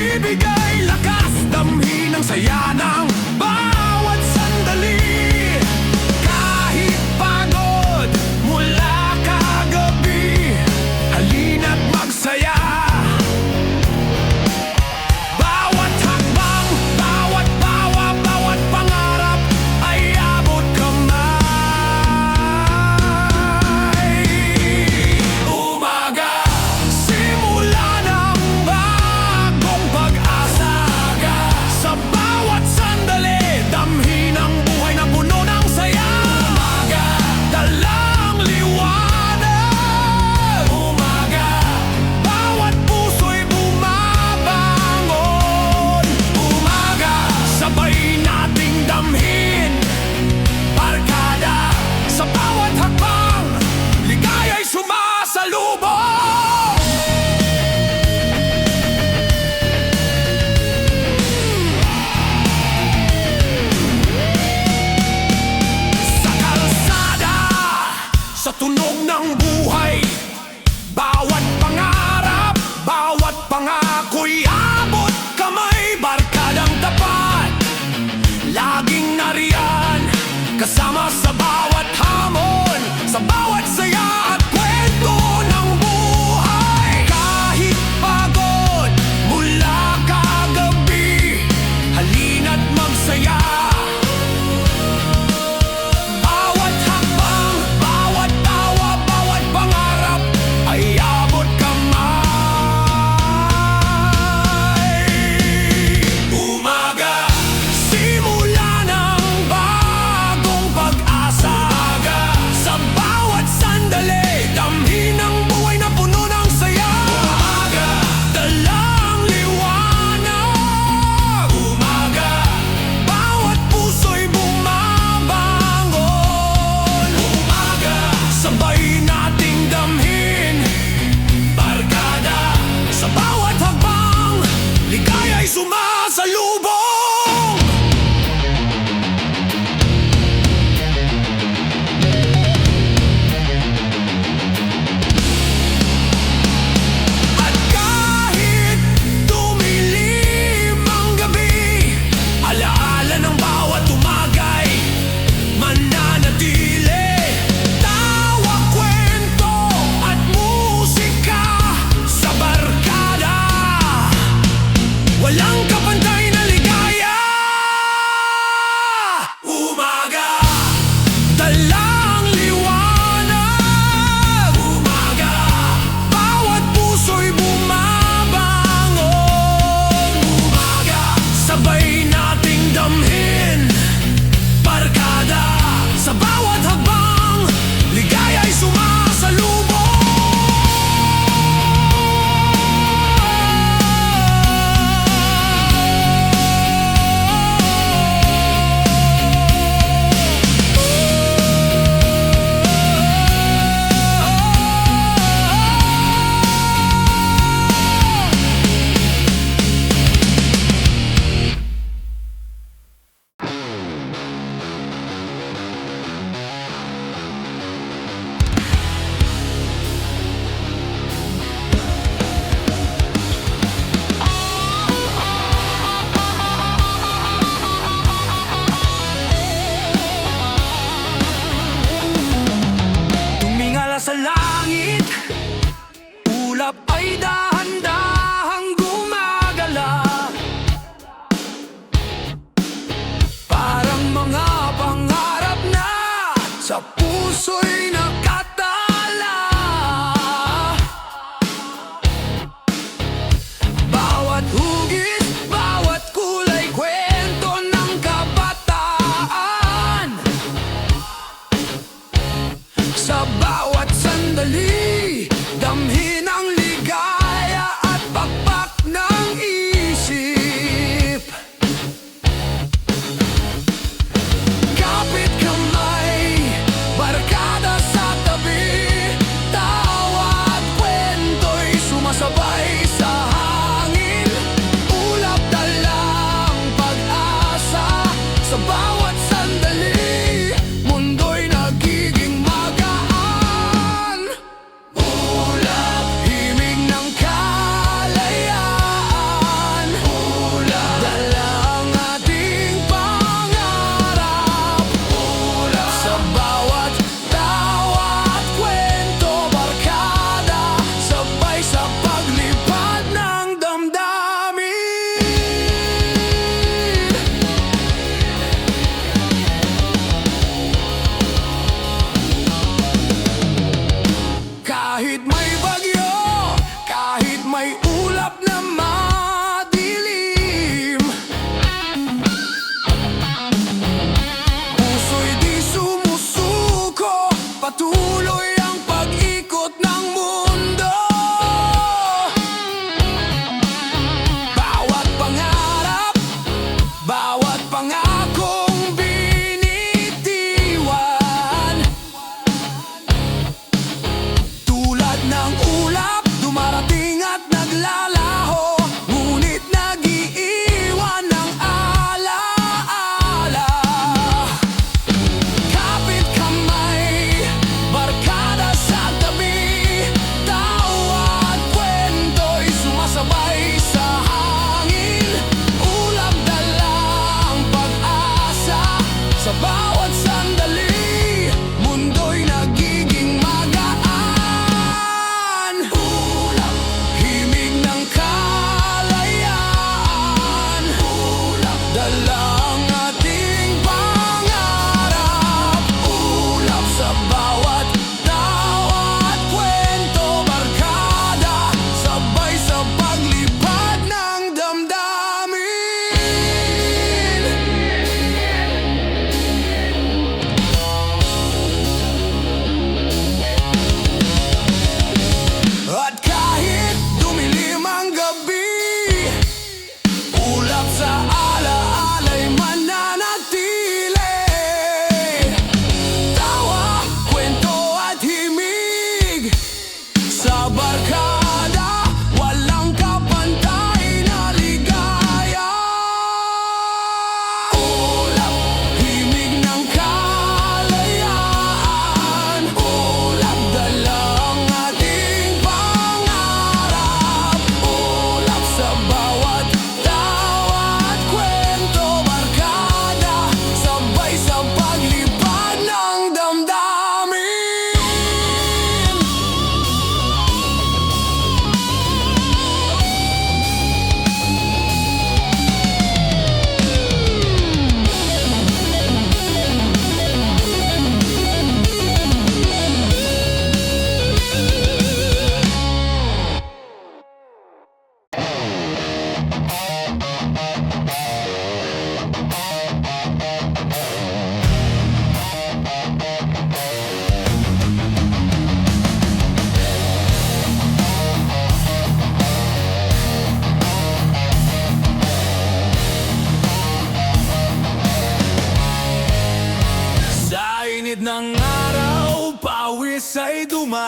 Ibigay lakas, damhin ang saya ng bawat sandali. Kahit pagod mula kagabi, halina't magsaya. Bawat hakbang, bawat tawa, bawat pangarap ay abot kamay. Umaga, simula ng bagong pag-asa. Sa bawat sandali, damhin ang buhay na puno ng saya. Umaga, dalang liwanag. Umaga, bawat puso'y bumabangon. Umaga, sabay nating damhin. Barkada, sa bawat hakbang, ligaya'y sumasalubong. Sa kalsada, sa tunog ng buhay, bawat pangarap, bawat pangako'y abot kamay. Barkadang tapat, laging nariyan, kasama sa bawat hamon, sa bawat saya at kwento ng buhay. Kahit pagod mula kagabi, halina't magsaya. Bawat hakbang, bawat tawa, bawat pangarap ay abot kamay. Umaga, simula ng bagong pag-asa.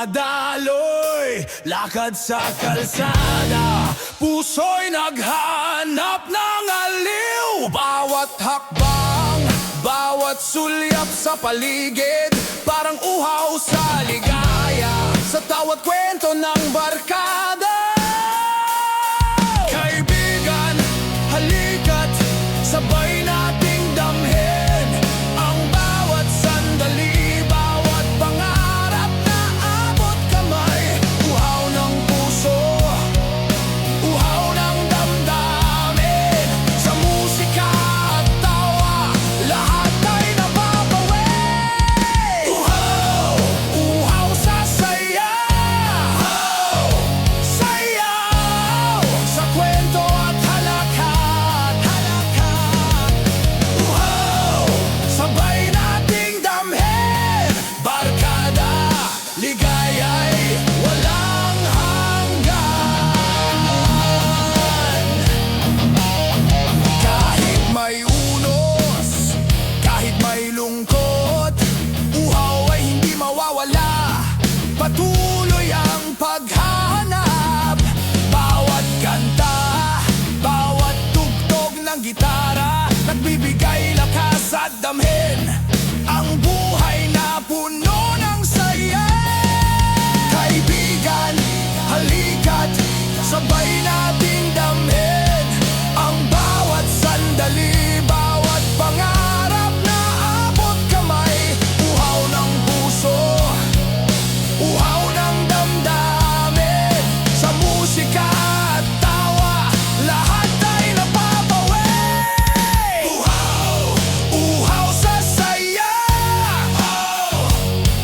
dumadaloy, lakad sa kalsada, puso'y naghanap ng aliw. Bawat hakbang, bawat sulyap sa paligid, parang uhaw sa ligaya, sa tawat kwento ng barkada. Kaibigan, halika't sabay nating damhin ang bawat sandali, bawat pangarap na abot kamay. Uhaw ng puso, uhaw ng damdamin, sa musika at tawa, lahat ay napapawi. Uhaw, uhaw sa saya, sayaw sa kwento at halakhak. Uhaw, sabay nating damhin, barkada, ligaya'y walang hanggan. Kahit may unos, kahit may lungkot, uhaw ay hindi mawawala, patuloy ang paghahanap. Bawat kanta, bawat tugtog ng gitara, nagbibigay lakas at damhin ang buhay na puno ng saya. Kaibigan, halika't sabay nating damhin ang bawat sandali, bawat pangarap na abot kamay. Uhaw ng puso, uhaw ng damdamin, sa musika at tawa, lahat ay napapawi. Uhaw, uhaw sa saya,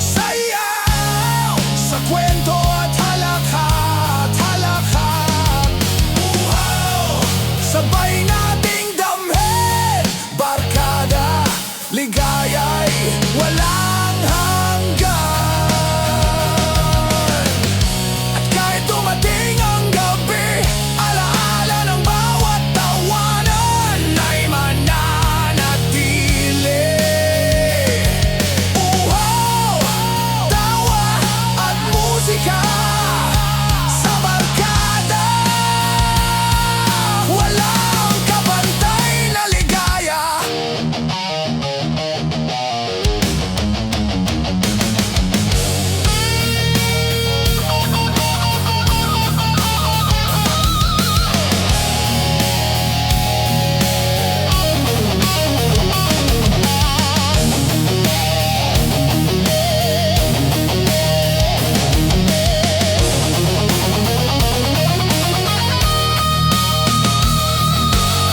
sayaw sa kwento at halakhak. Uhaw, sabay nating damhin, barkada, ligaya'y walang hanggan. At kahit dumating ang gabi, alaala ng bawat tawanan ay mananatili. Uhaw, tawa at musika sa barkada, walang kabantay na ligaya.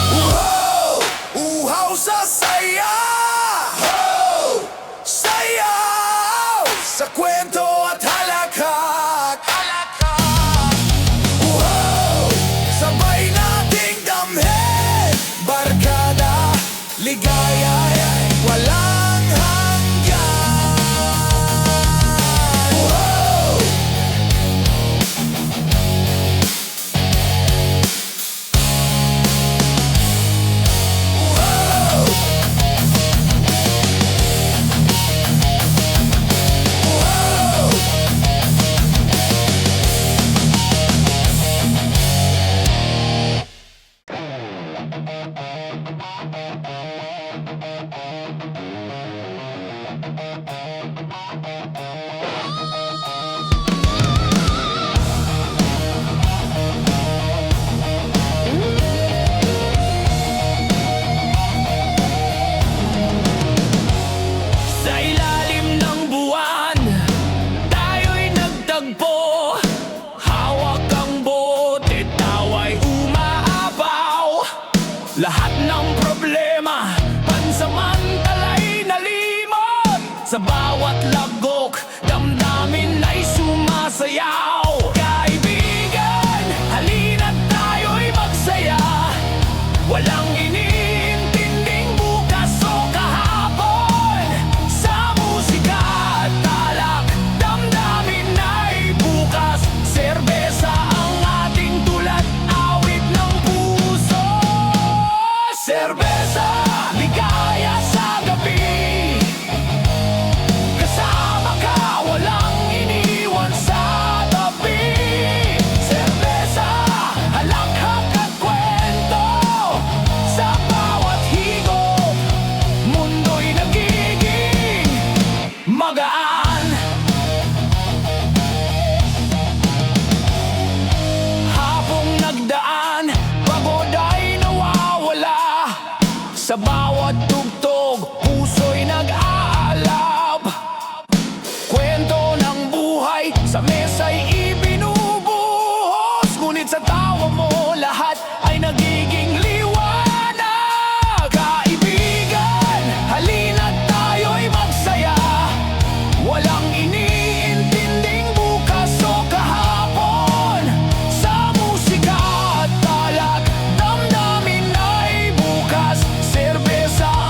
Uhaw, uhaw sa saya, sayaw sa kwento at halakhak. Uhaw, sabay nating damhin, barkada, ligaya'y walang hanggan. Uhaw, uhaw, uhaw. Sa ilalim ng buwan, tayo'y nagtagpo. Hawak ang bote, tawa'y umaapaw. Lahat ng problema, pansamantala'y nalimot. Sa bawat lagok, damdamin ay sumasayaw. Kaibigan, halina't tayo'y magsaya. Walang iniintinding bukas o kahapon. Sa musika at talak, damdamin ay bukas. Serbesa ang ating tulad, awit ng puso. Sa bawat tugtog, puso'y nag-aalab. Kwento ng buhay sa mesa'y ibinubuhos, ngunit sa tawa mo lahat ay nagiging liwanag. Kaibigan, halina't tayo'y magsaya. Walang iniintinding bukas o kahapon. Sa musika at talat, damdamin ay bukas. Serbesa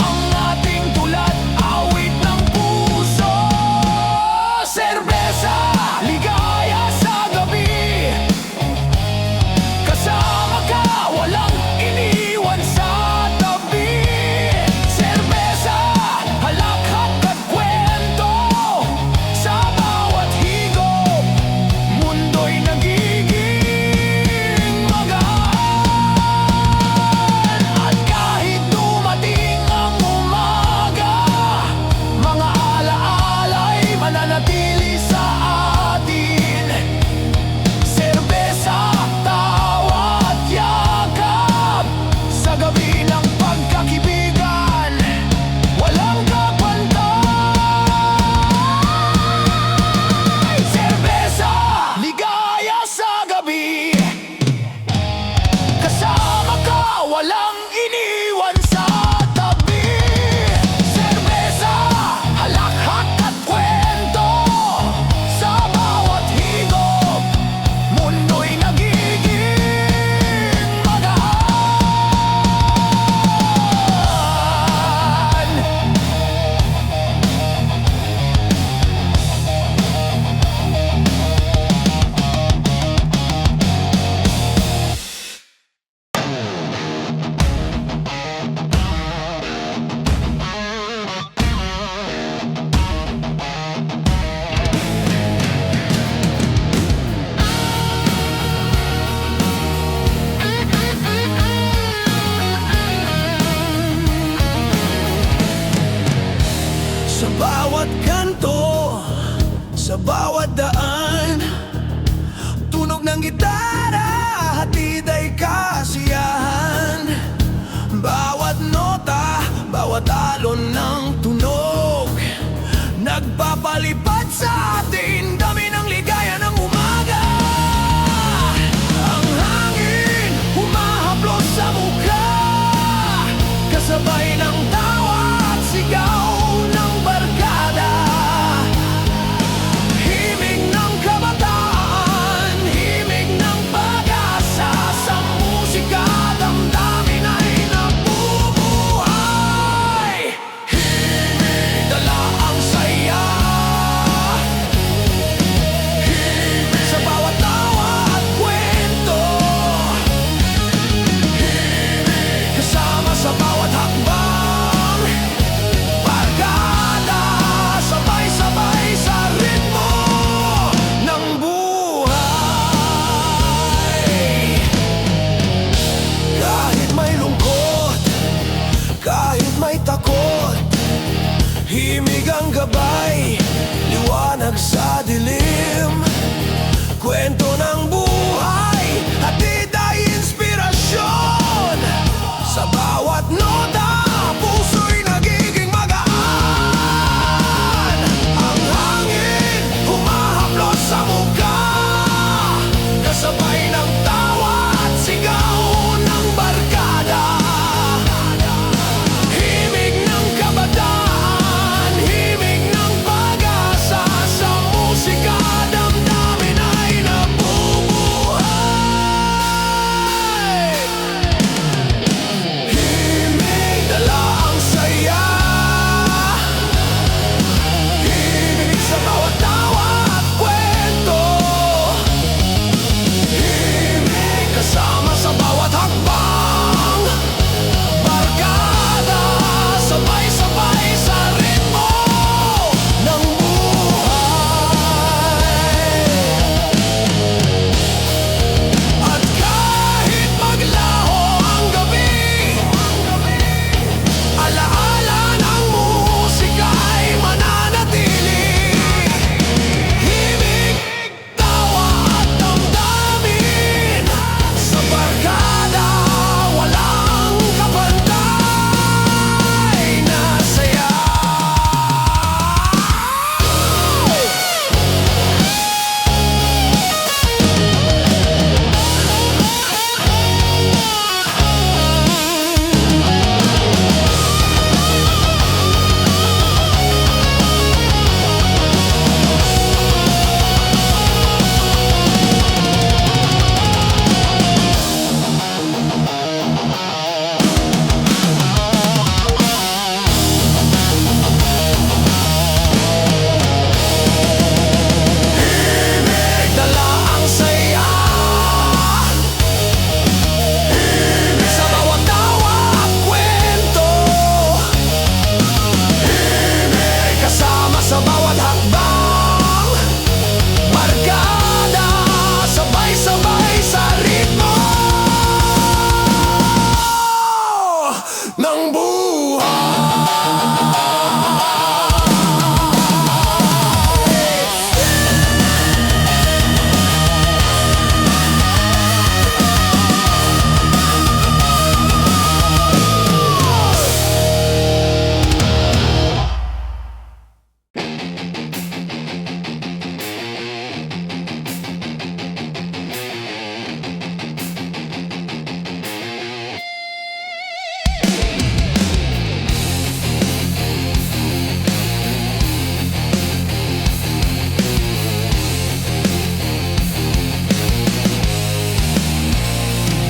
ng buhay.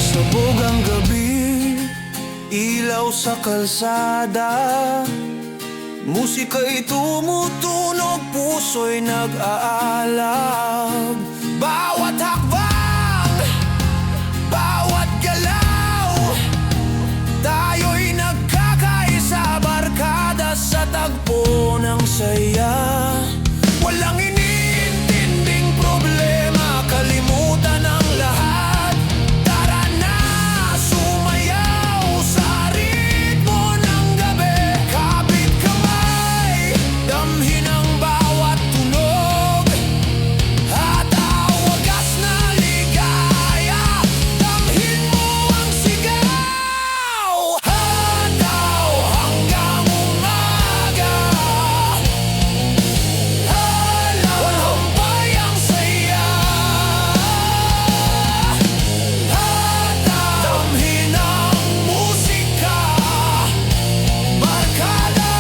Sabog ang gabi, ilaw sa kalsada, musika'y tumutunog, puso'y nag-aalag. Bawat hakbang, bawat galaw, tayo'y nagkakaisa, barkada sa tagpo ng saya. Walang iniintinding problema, kalimutan ang lahat. Tara na, sumayaw sa ritmo ng gabi. Kapit kamay, damhin ang bawat tunog, at ang wagas na ligaya. Damhin mo ang sigaw, hataw hanggang umaga. Walang humpay ang saya, hataw, damhin ang musika. Barkada,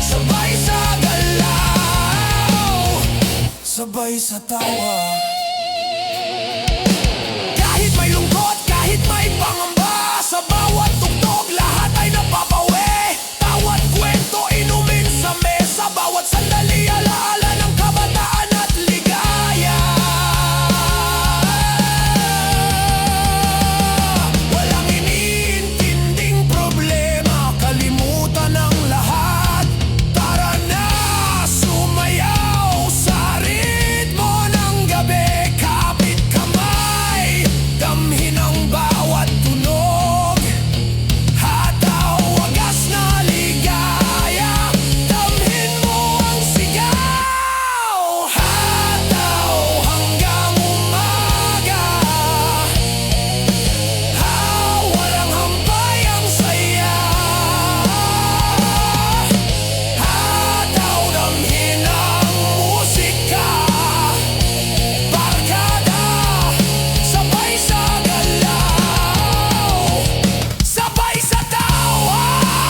sabay sa galaw, sabay sa tawa. Kahit may lungkot, kahit may pangamba, sa bawat tugtog lahat ay napapawi. Bawat kwento inumin sa mesa, bawat sandali alaala ng kabataan at ligaya. Walang iniintinding problema, kalimutan ang lahat. Tara na, sumayaw sa ritmo ng gabi. Kapit kamay, damhin ang bawat tunog, hataw wagas na ligaya. Damhin mo ang sigaw, hataw hanggang umaga. Walang hampay ang saya, hataw, damhin ang musika. Barkada, sabay sa galaw, sabay sa tawa.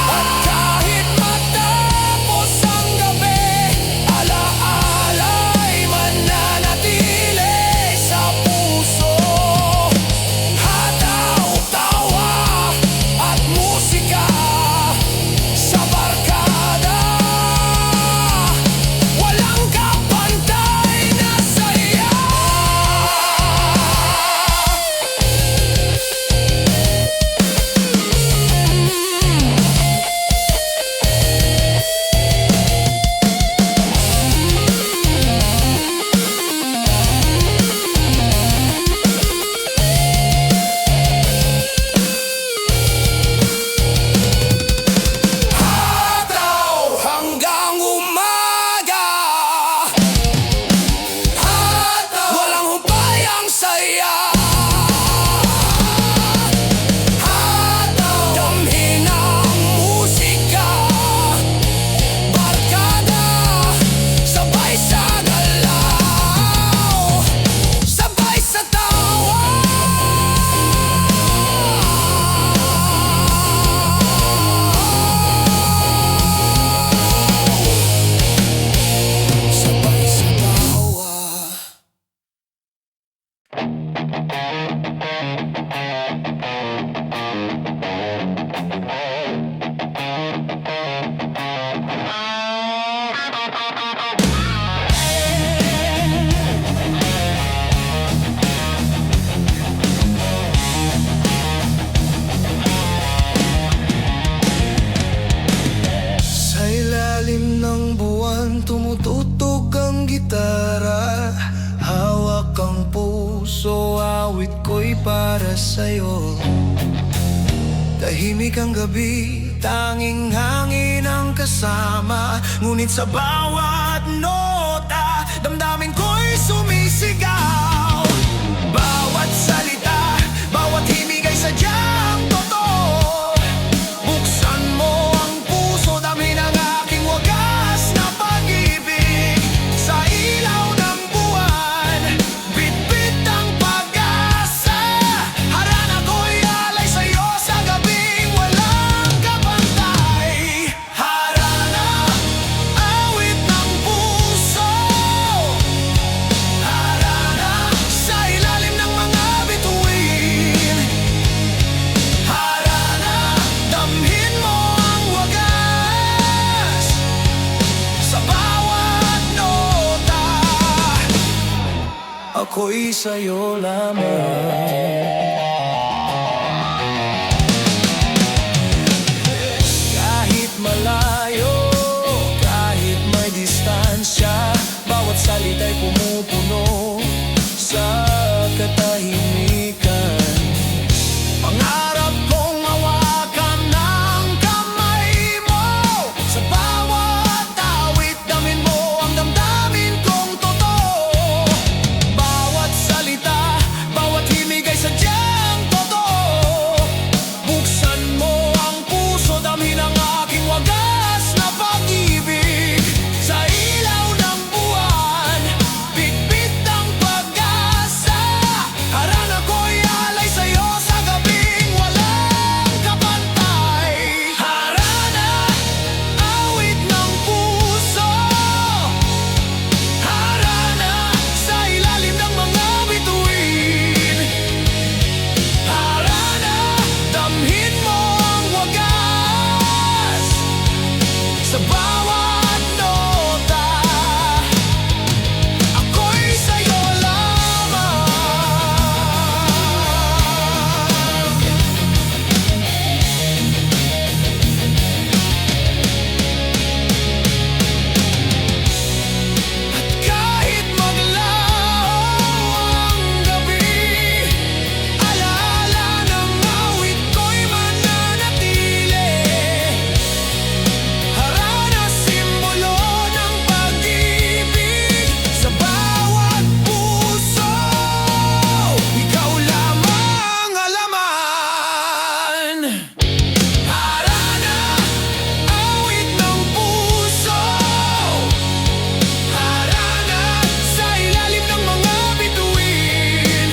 At kahit matapos ang gabi, alaala'y mananatili sa puso. Hataw, tawa at musika sa barkada. Walang kapantay na saya. Hataw hanggang umaga, hataw, walang humpay ang saya. Hataw, damhin ang musika. Barkada, sabay sa galaw, sabay sa tawa. Sabay sa tawa. Sa ilalim ng buwan, tumutugtog ang gitara, hawak ang puso, awit ko'y para sa'yo. Tahimik ang gabi, tanging hangin ang kasama. Ngunit sa bawat nota, damdamin ko'y sumisigaw. Bawat salita, bawat himig ay sadyang totoo. Buksan mo ang puso, damhin ang aking wagas na pag-ibig. Sa ilaw ng buwan, bitbit ang pag-asa. Harana ko'y alay sa'yo sa gabing walang kapantay. Harana, awit ng puso. Harana, sa ilalim ng mga bituin. Harana, damhin mo ang wagas sa bawat nota. Ako'y sa'yo lamang. Kahit malayo, kahit may distansya, bawat salita'y pumupuno sa katahimikan. Pangarap kong hawakan ng kamay mo. Sa bawat awit, damin mo ang damdamin kong totoo. Bawat salita, bawat himig ay sadyang totoo. Buksan mo ang puso, damhin ang aking wagas na pag-ibig. Sa ilaw ng buwan, bitbit ang pag-asa. Harana ko'y alay sa'yo sa gabing walang kapantay. Harana, awit ng puso. Harana, sa ilalim ng mga bituin. Harana, damhin mo ang wagas sa bawat nota. Ako'y sa'yo lamang. At kahit maglaho ang gabi, alaala ng awit ko'y mananatili. Harana, simbolo ng pag-ibig sa bawat puso. Ikaw lamang alaman. Harana, awit ng puso. Harana, sa ilalim ng mga bituin.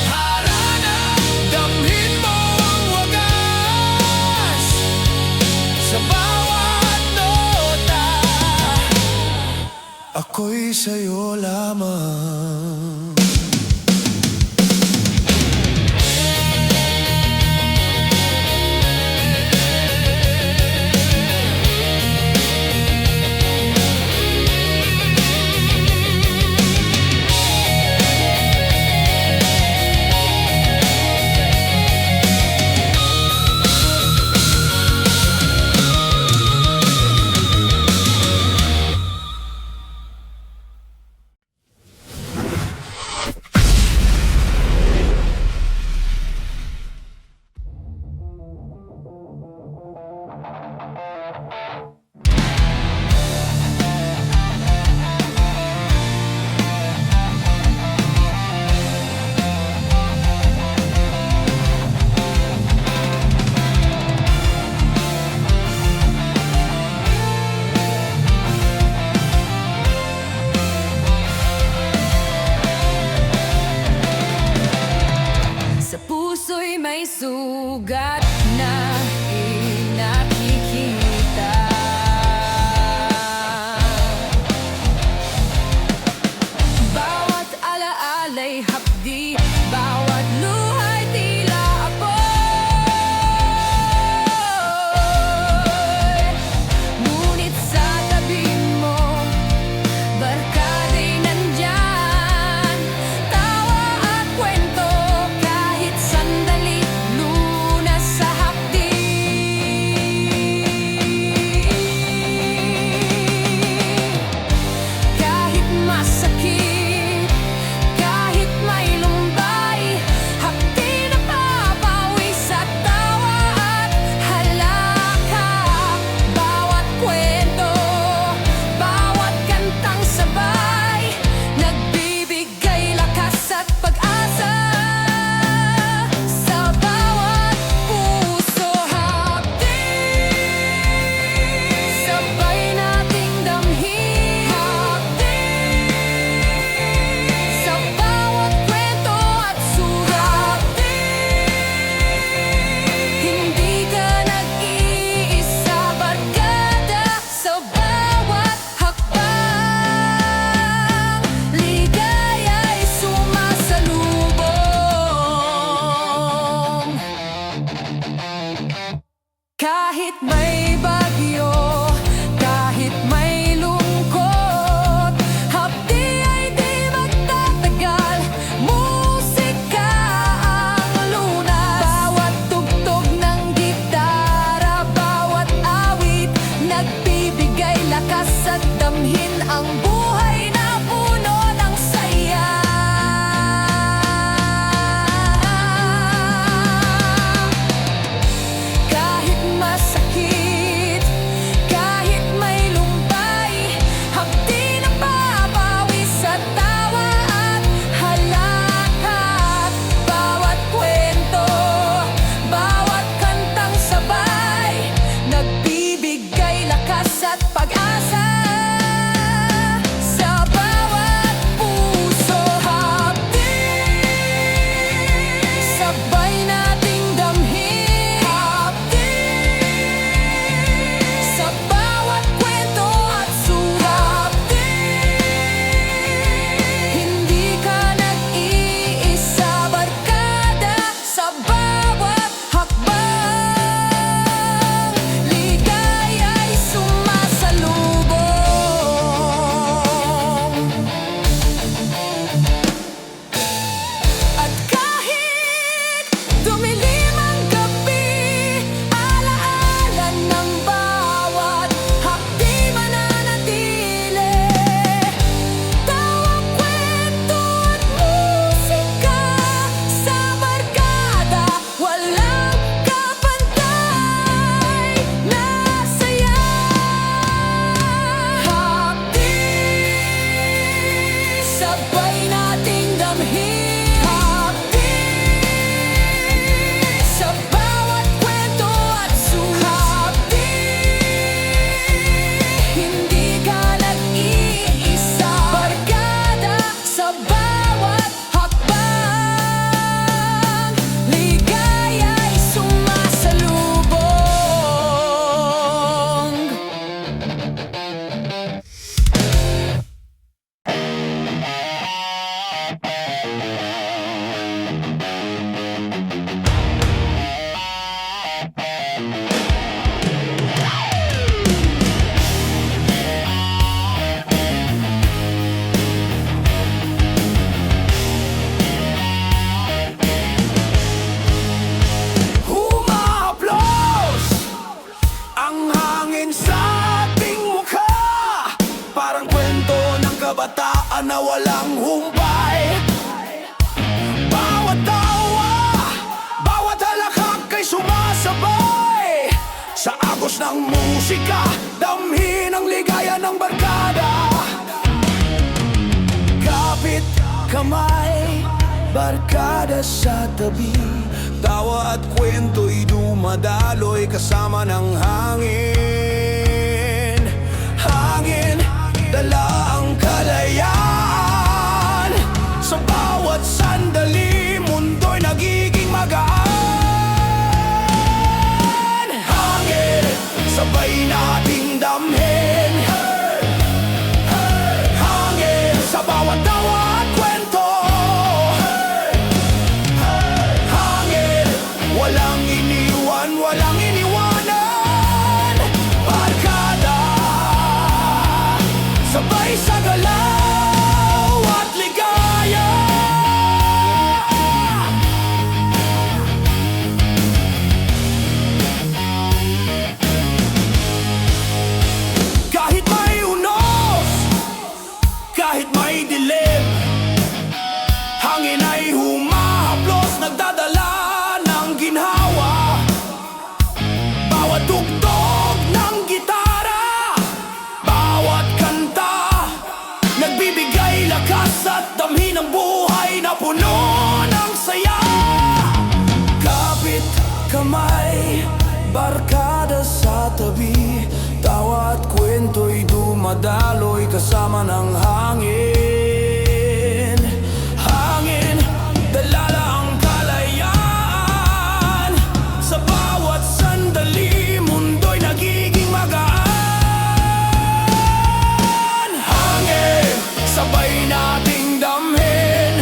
Harana, damhin mo ang wagas sa bawat nota. Ako'y sa'yo lamang. Sa puso'y may sugat na nakikita. Bawat alaala'y hapdi, bawat luha'y tila apoy. Ngunit sa tabi mo, barkada'y nandyan. Tawa at kwento, kahit sandali, lunas sa hapdi. walang humpay. Bawat tawa, bawat halakhak ay sumasabay sa agos ng musika, damhin ang ligaya ng barkada. Kapit kamay, barkada sa tabi, tawa at kwento'y dumadaloy kasama ng hangin. Hangin, dala ang kalayaan. Sa bawat sandali, mundo'y nagiging magaan. Hangin, sabay nating damhin. Hangin, sa bawat tawa at kwento. Hangin, walang iniwan, walang iniwanan. Barkada, sabay sa galaw at ligaya. Kahit may unos, kahit may dilim, hangin ay humahaplos, nagdadala ng ginhawa. Bawat tugtog ng gitara, bawat kanta, nagbibigay lakas at damhin ng buhay na puno ng saya. Kapit kamay, barkada sa tabi, tawa at kwento'y dumadaloy kasama ng hangin. Hangin, dalala ang kalayaan. Sa bawat sandali, mundo'y nagiging magaan. Hangin, sabay nating damhin.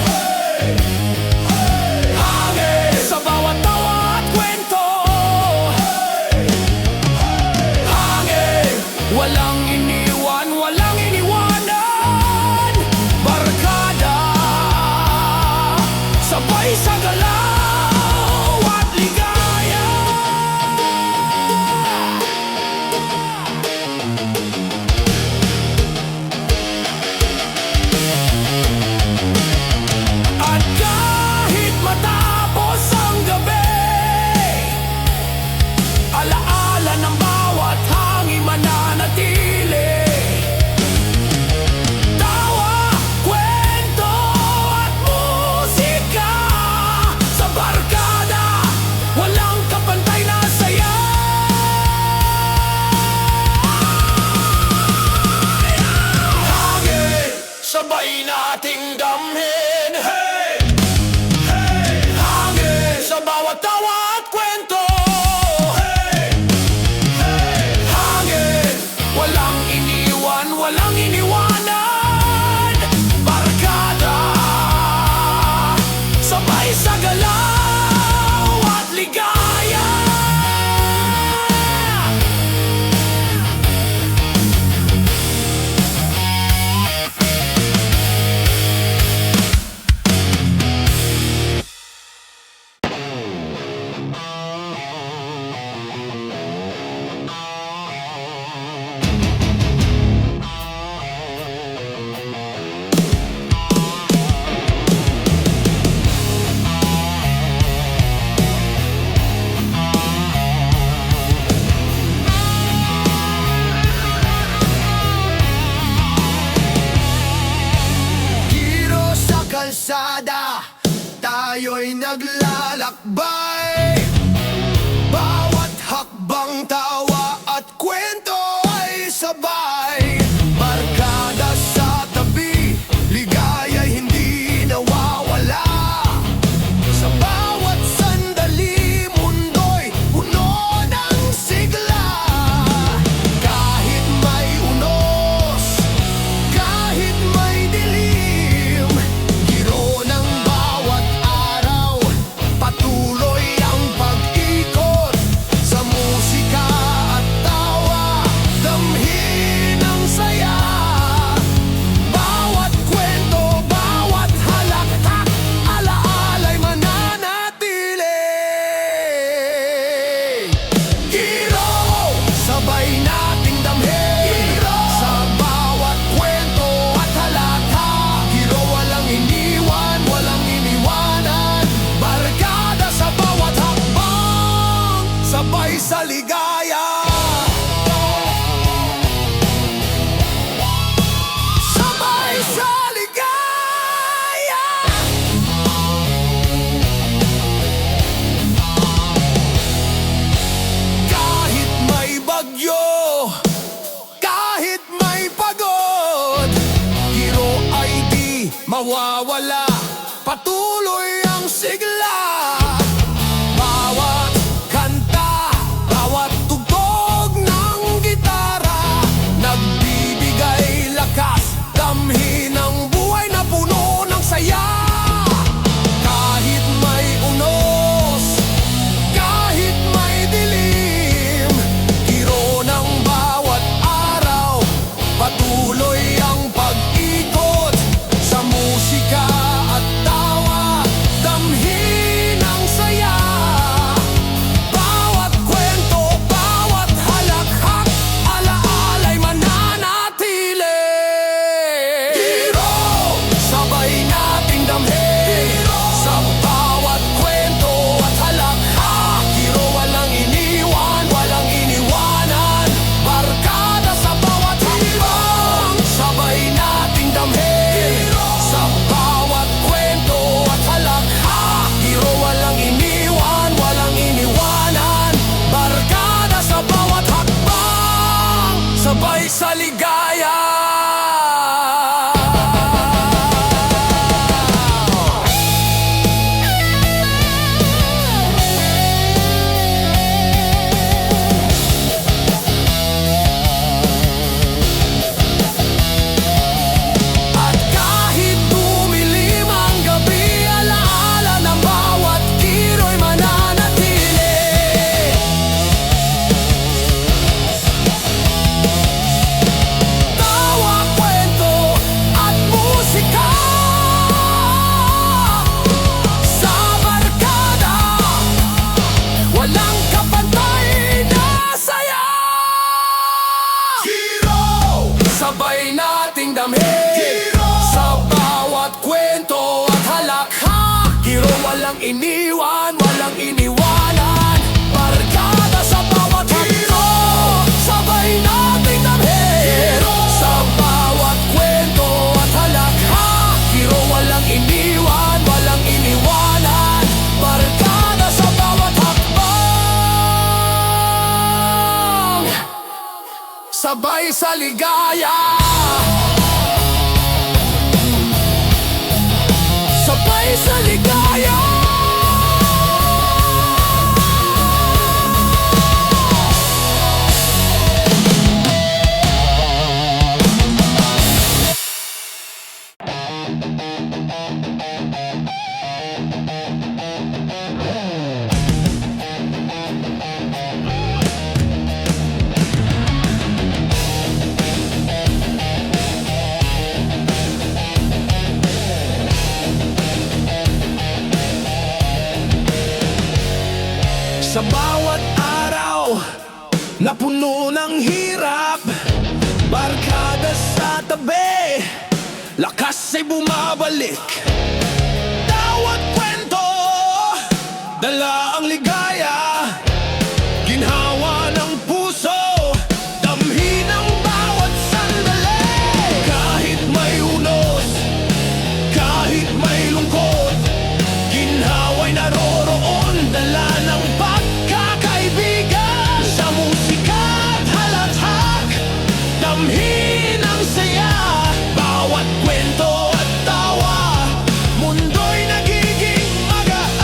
Hangin, sa bawat tawa at kwento. Hangin, walang iniwan, walang iniwanan. sabay sa ligaya. Sabay sa ligaya. Kahit may bagyo, kahit may pagod, hero ay di mawawala, patuloy ang sigla. Bawat kanta, bawat tugtog ng gitara, nagbibigay lakas, damhi ng buhay na puno ng saya. Kahit may unos, kahit may dilim, hero ng bawat araw, patuloy ang pag-ikot sa musika at tawa, damhin ang saya. Bawat kwento, bawat halakhak, alaala'y mananatili. Hero, sabay nating damhin sa bawat kwento at halakhak. Hero, walang iniwan, walang iniwanan, barkada sa bawat hakbang. Sabay nating damhin sa bawat kwento at halakhak. Hero, walang iniwan, walang iniwanan, barkada sa bawat hakbang. Sabay sa ligaya. At kahit tumilim ang gabi, alaala ng bawat hero'y mananatili. Tawa, kwento at musika sa barkada, walang kapantay na saya. Hero, sabay nating damhin sa bawat kwento at halakhak. Hero, walang iniwan, walang iniwanan, barkada sa bawat hero. Sabay nating damhin sa bawat kwento at halakhak. Hero, walang iniwan, walang iniwanan, barkada sa bawat hakbang. Sabay sa ligaya. Sabay sa ligaya. Sa bawat araw na puno ng hirap, barkada sa tabi, lakas ay bumabalik. Bawat kwento, dala ang ligaya, ginhawa ng puso, damhin ang bawat sandali. Kahit may unos, kahit may lungkot, ginhawa'y naroroon, dala ng pagkakaibigan sa musika at halakhak, damhin ang saya. Bawat kwento at tawa, mundo'y nagiging magaan.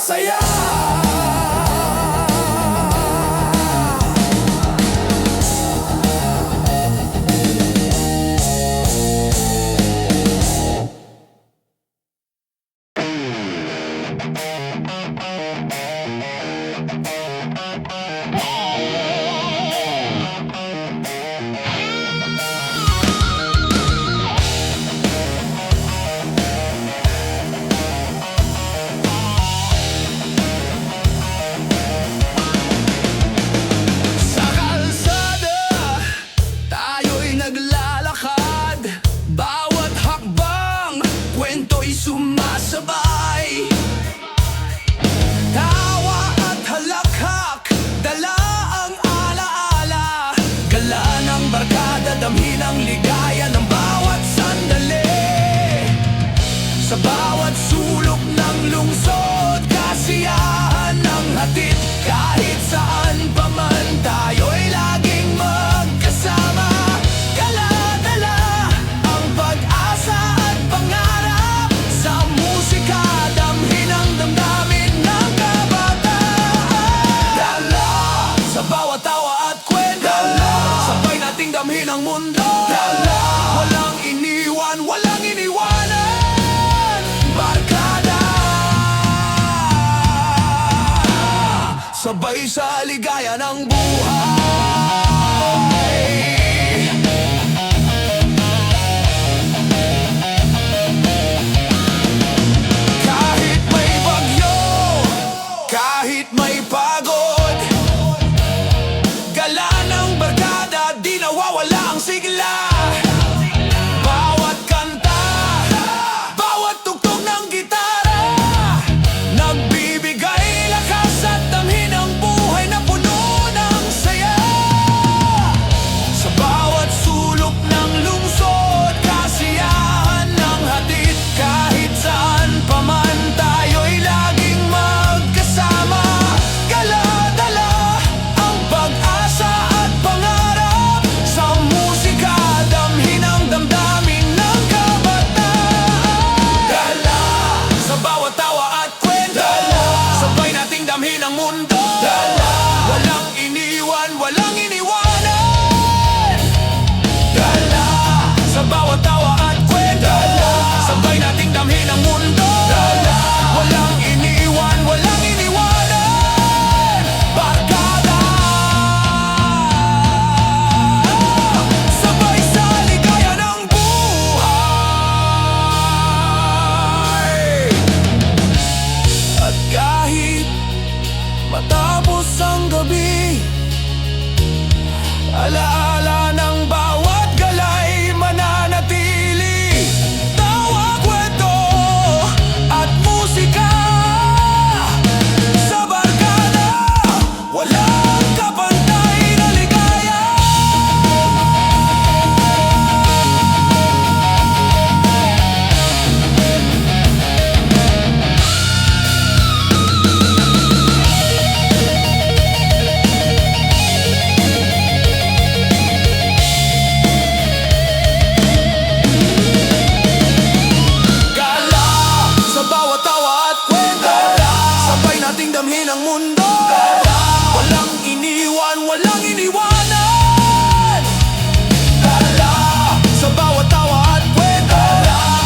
masaya. Sa kalsada, tayo'y naglalakad. Bawat hakbang, kwento'y sumasabay. Tawa at halakhak, dala ang alaala. Gala ng barkada, damhin ang ligaya ng bawat sandali. Sa bawat sulok ng lungsod, kasiyahan ng hatid. Kahit saan pa man tayo'y laging magkasama. Dala-dala ang pag-asa at pangarap. Sa musika, damhin ang damdamin ng kabataan. Dala sa bawat tawa at kwento, sabay nating damhin ang mundo. Walang iniwan, walang iniwanan. Barkada, sabay sa ligaya ng buhay. Kahit may bagyo, kahit may pagod, gala ng barkada, di nawawala ang sigla. Bawat kanta, bawat tugtog ng gitara, nagbibigay lakas at damhin ang buhay na puno ng saya. Sa bawat sulok ng lungsod, kasiyahan ng hatid. Kahit saan pa man tayo'y laging magkasama. Dala-dala ang pag-asa at pangarap. Sa musika, damhin ang damdamin ng kabataan. Dala sa bawat tawa at kwento, sabay nating damhin ang mundo. Walang iniwan, walang iniwanan. Dala sa bawat tawa at kwento, sabay nating damhin ang mundo. Walang iniwan, walang iniwanan. Barkada, sabay sa ligaya ng buhay. At kahit matapos ang gabi, alaala ng bawat galay mananatili. Tawa, kwento at musika. Sa barkada, walang kapantay na ligaya. Gala sa bawat tawa at kwento, sabay nating damhin ang mundo. Walang iniwan, walang iniwanan. Gala sa bawat tawa at kwento,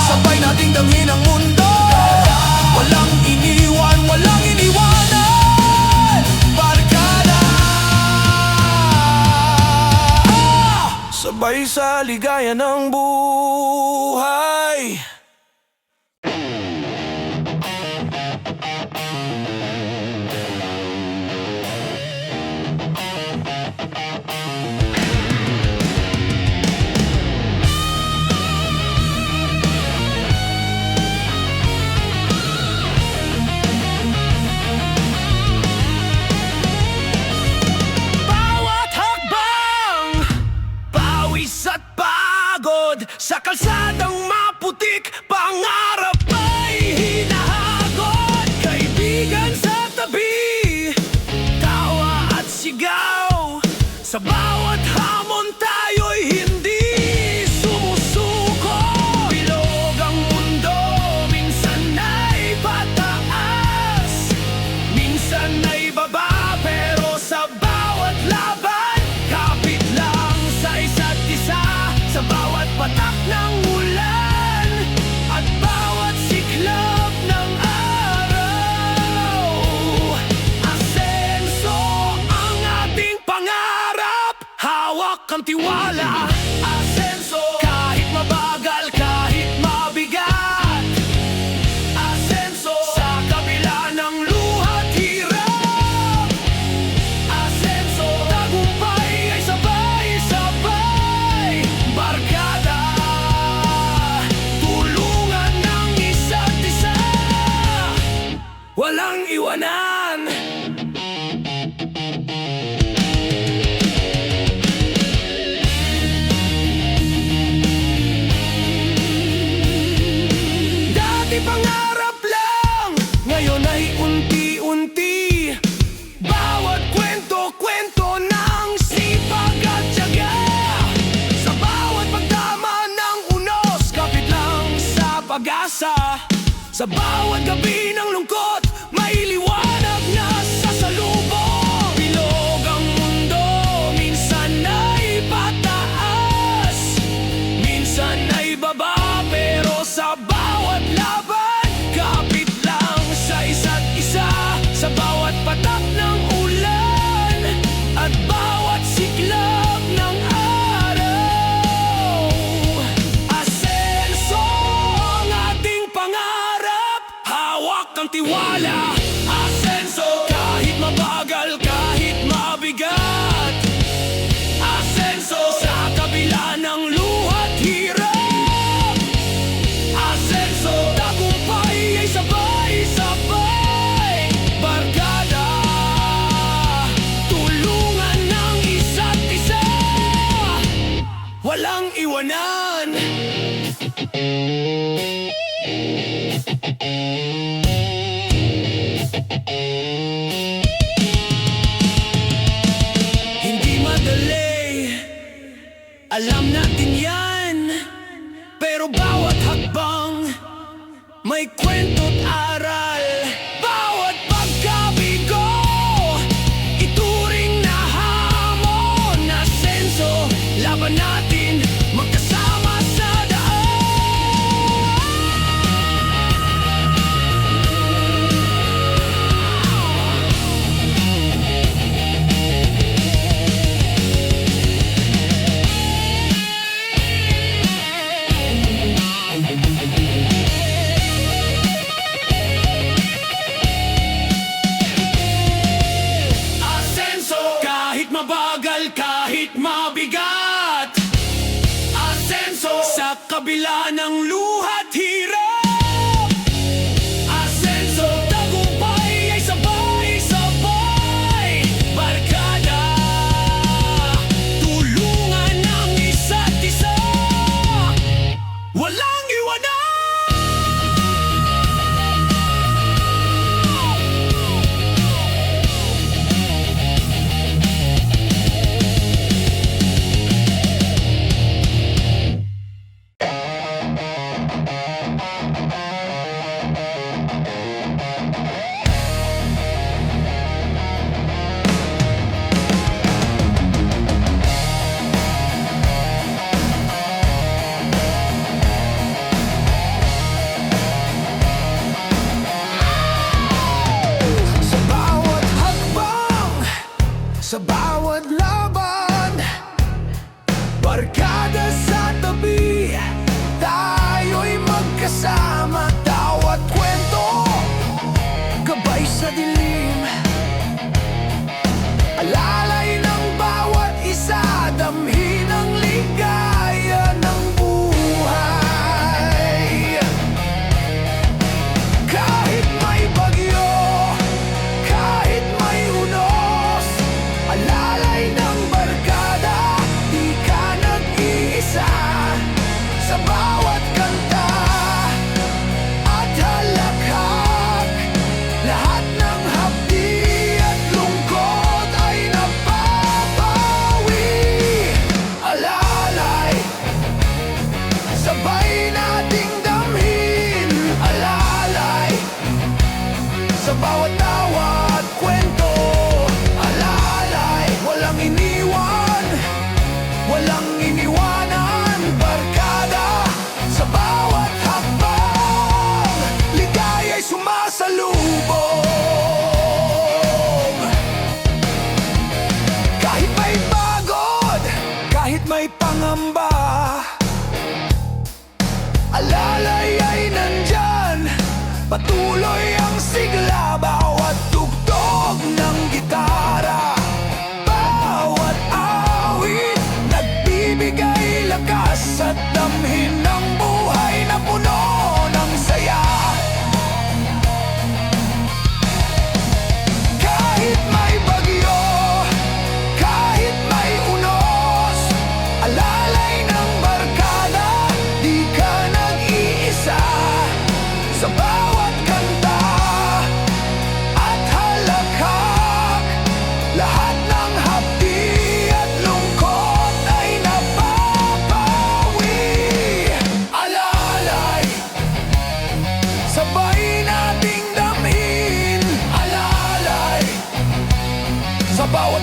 sabay nating damhin ang mundo. Walang iniwan, walang iniwanan. Barkada, sabay sa ligaya ng buhay. Bawat hakbang, pawis at pagod. Sa kalsadang maputik, pangarap ay hinahagod. Kaibigan sa tabi, tawa at sigaw. Sa bawat hamon tayo'y hindi sumusuko. Bilog ang mundo, minsan ay pataas. ang tiwala. Asenso, kahit mabagal, kahit mabigat. Asenso, sa kabila ng luhat hirap. Asenso, tagumpay ay sabay-sabay. Barkada, tulungan ng isa't isa. Walang iwanan. Dati pangarap lang, ngayon ay unti-unti. Bawat kwento-kwento ng sipag at tiyaga. Sa bawat pagdama ng unos, kapit lang sa pag-asa. Sa bawat gabi ng lungkot, may liwanag na sasalubong. Bilog ang mundo, minsan ay pataas, minsan ay baba. Pero sa bawat laban, kapit lang sa isa't isa. Sa bawat patak ng ulan, at bawat siklab ng araw. Asenso ang ating pangarap, hawak ang tiwala. Asenso, kahit mabagal, kahit mabigat. Asenso, sa kabila ng luhat hirap. Asenso, tagumpay ay sabay-sabay. Barkada, tulungan ng isa't isa. Walang iwanan. Hindi madali, alam natin yan. Pero bawat hakbang, may kwento't aral. Bawat pagkabigo, ituring na hamon. Asenso, laban natin, magkasama sa daan. Asenso, kahit mabagal, kahit mabigat. Asenso, sa kabila ng luhat hirap. Asenso, tagumpay ay sabay-sabay. Barkada, tulungan ng isa't isa. Walang iwanan. Sa bawat hakbang, sa bawat laban, barkada sa tabi, tayo'y magkasama. Bawat kwento, gabay sa dilim, alalay ng bawat isa, damhin ang ligaya ng buhay. Kahit may bagyo, kahit may unos, alalay ng barkada, di ka nag-iisa. Sa bawat kanta at halakhak, lahat ng Sa bawat kanta at halakhak, lahat ng hapdi at lungkot ay napapawi. Alalay, sabay nating damhin. Alalay, sa bawat